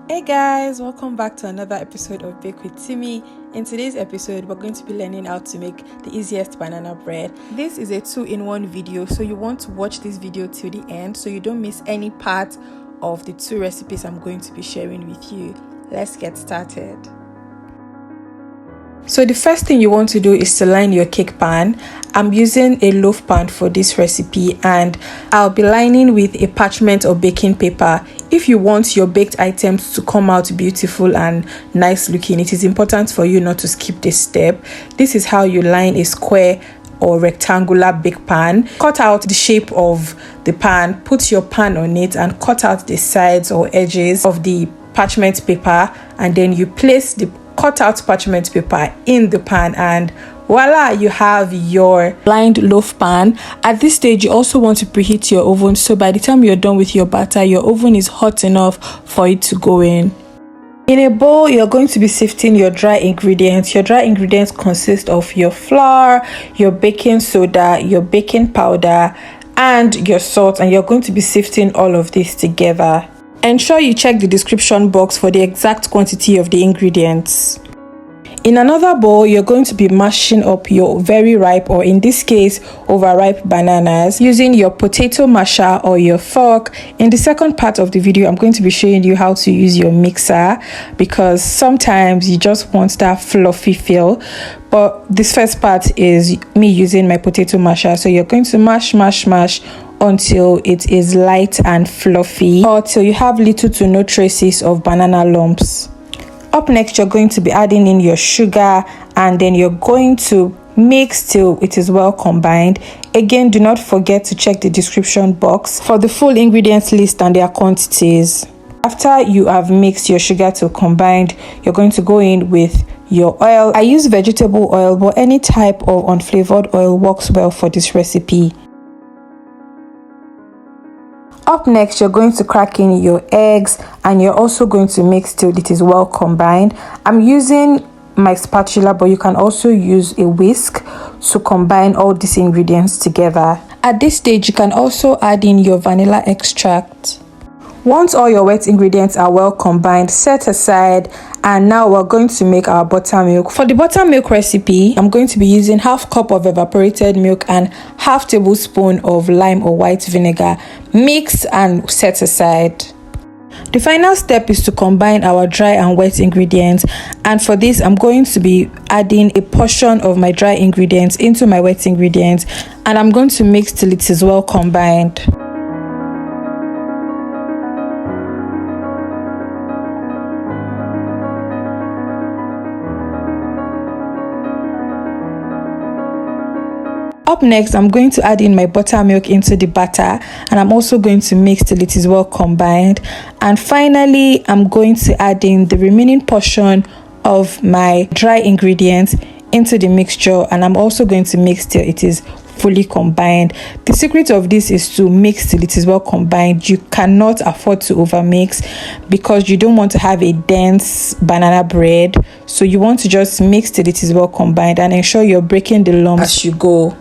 Hey guys, welcome back to another episode of Bake with Timi. In today's episode, we're going to be learning how to make the easiest banana bread. This is a 2-in-1 video, so you want to watch this video till the end so you don't miss any part of the 2 recipes I'm going to be sharing with you. Let's get started. So the first thing you want to do is to line your cake pan. I'm using a loaf pan for this recipe and I'll be lining with a parchment or baking paper. If you want your baked items to come out beautiful and nice looking, it is important for you not to skip this step. This is how you line a square or rectangular bake pan. Cut out the shape of the pan, put your pan on it and cut out the sides or edges of the parchment paper, and then you place the cut out parchment paper in the pan and voila, you have your lined loaf pan. At this stage, you also want to preheat your oven, so by the time you're done with your batter, your oven is hot enough for it to go in. In a bowl, you're going to be sifting your dry ingredients. Your dry ingredients consist of your flour, your baking soda, your baking powder, and your salt, and you're going to be sifting all of this together. Ensure you check the description box for the exact quantity of the ingredients. In another bowl, you're going to be mashing up your very ripe, or in this case, overripe bananas using your potato masher or your fork. In the second part of the video, I'm going to be showing you how to use your mixer because sometimes you just want that fluffy feel. But this first part is me using my potato masher. So you're going to mash until it is light and fluffy, or till you have little to no traces of banana lumps. Up next, you're going to be adding in your sugar and then you're going to mix till it is well combined. Again, do not forget to check the description box for the full ingredients list and their quantities. After you have mixed your sugar till combined, you're going to go in with your oil. I use vegetable oil, but any type of unflavored oil works well for this recipe. Up next, you're going to crack in your eggs and you're also going to mix till it is well combined. I'm using my spatula, but you can also use a whisk to combine all these ingredients together. At this stage, you can also add in your vanilla extract. Once all your wet ingredients are well combined, set aside, and now we're going to make our buttermilk. For the buttermilk recipe, I'm going to be using half cup of evaporated milk and half tablespoon of lime or white vinegar. Mix and set aside. The final step is to combine our dry and wet ingredients, and for this I'm going to be adding a portion of my dry ingredients into my wet ingredients, and I'm going to mix till it is well combined. Up next, I'm going to add in my buttermilk into the batter, and I'm also going to mix till it is well combined. And finally, I'm going to add in the remaining portion of my dry ingredients into the mixture, and I'm also going to mix till it is fully combined. The secret of this is to mix till it is well combined. You cannot afford to overmix because you don't want to have a dense banana bread. So you want to just mix till it is well combined and ensure you're breaking the lumps as you go.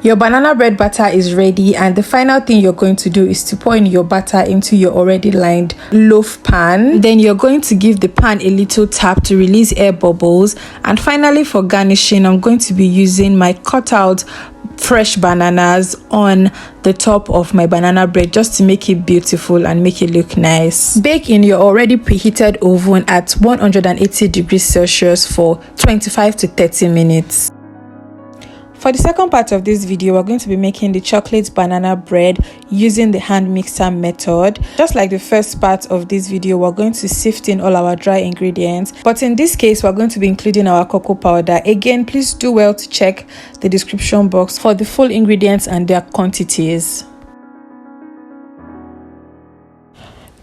Your banana bread batter is ready, and the final thing you're going to do is to pour in your batter into your already lined loaf pan. Then you're going to give the pan a little tap to release air bubbles. And finally, for garnishing, I'm going to be using my cut out fresh bananas on the top of my banana bread just to make it beautiful and make it look nice. Bake in your already preheated oven at 180 degrees Celsius for 25 to 30 minutes. For the second part of this video, we're going to be making the chocolate banana bread using the hand mixer method. Just like the first part of this video, we're going to sift in all our dry ingredients, but in this case, we're going to be including our cocoa powder. Again, please do well to check the description box for the full ingredients and their quantities.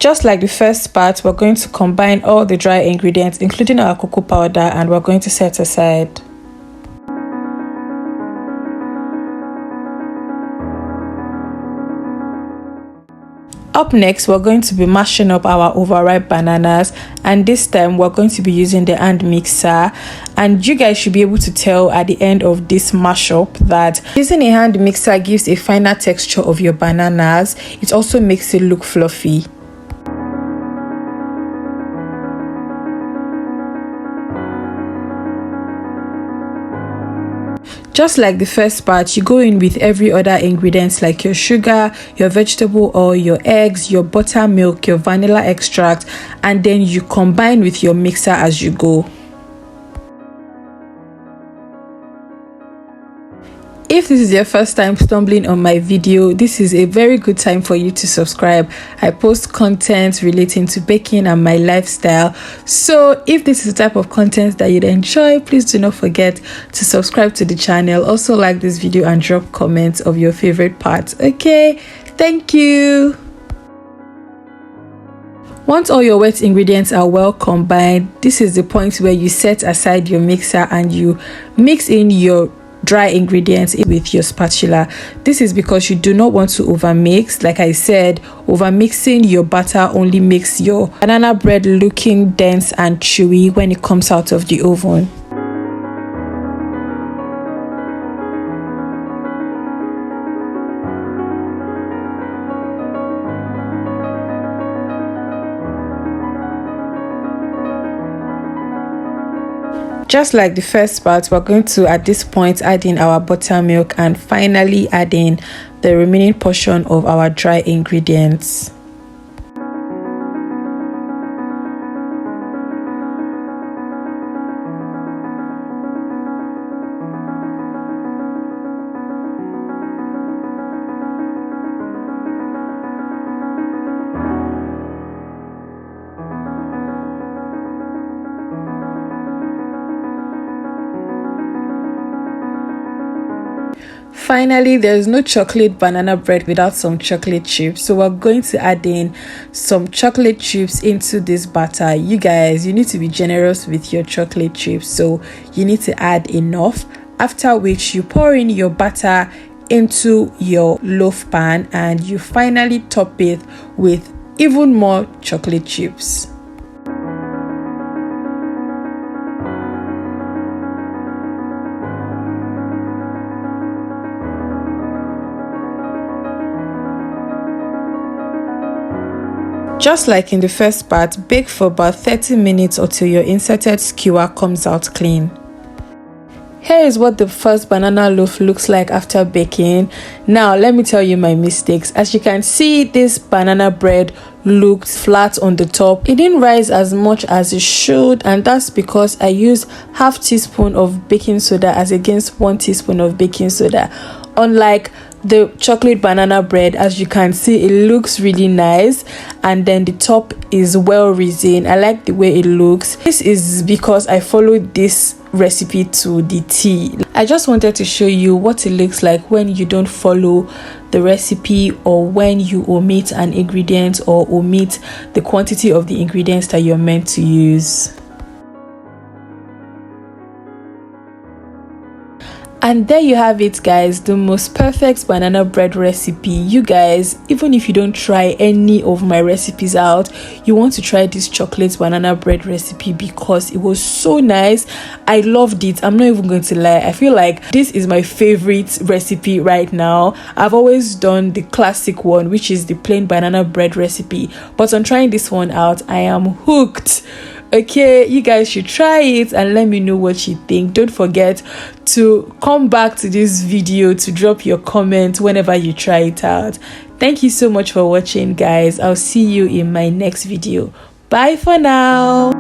Just like the first part, we're going to combine all the dry ingredients, including our cocoa powder, and we're going to set aside. Up next, we're going to be mashing up our overripe bananas, and this time we're going to be using the hand mixer. And you guys should be able to tell at the end of this mashup that using a hand mixer gives a finer texture of your bananas. It also makes it look fluffy. Just like the first part, you go in with every other ingredients like your sugar, your vegetable oil, your eggs, your buttermilk, your vanilla extract, and then you combine with your mixer as you go. If this is your first time stumbling on my video, this is a very good time for you to subscribe. I post content relating to baking and my lifestyle. So if this is the type of content that you'd enjoy, please do not forget to subscribe to the channel. Also like this video and drop comments of your favorite parts. Okay, thank you. Once all your wet ingredients are well combined, this is the point where you set aside your mixer and you mix in your dry ingredients with your spatula. This is because you do not want to overmix. Like I said, overmixing your batter only makes your banana bread looking dense and chewy when it comes out of the oven. Just like the first part, we're going to at this point add in our buttermilk and finally add in the remaining portion of our dry ingredients. Finally, there's no chocolate banana bread without some chocolate chips, so we're going to add in some chocolate chips into this batter. You guys, you need to be generous with your chocolate chips, so you need to add enough, after which you pour in your batter into your loaf pan and you finally top it with even more chocolate chips. Just like in the first part, bake for about 30 minutes until your inserted skewer comes out clean. Here is what the first banana loaf looks like after baking. Now let me tell you my mistakes. As you can see, this banana bread looked flat on the top. It didn't rise as much as it should, and that's because I used half teaspoon of baking soda as against 1 teaspoon of baking soda. Unlike the chocolate banana bread, as you can see, it looks really nice and then the top is well risen. I like the way it looks. This is because I followed this recipe to the T. I just wanted to show you what it looks like when you don't follow the recipe or when you omit an ingredient or omit the quantity of the ingredients that you're meant to use. And there you have it, guys, the most perfect banana bread recipe. You guys, even if you don't try any of my recipes out, you want to try this chocolate banana bread recipe because it was so nice. I loved it. I'm not even going to lie. I feel like this is my favorite recipe right now. I've always done the classic one, which is the plain banana bread recipe, but on trying this one out, I am hooked. Okay, you guys should try it and let me know what you think. Don't forget to come back to this video to drop your comment whenever you try it out. Thank you so much for watching, guys. I'll see you in my next video. Bye for now.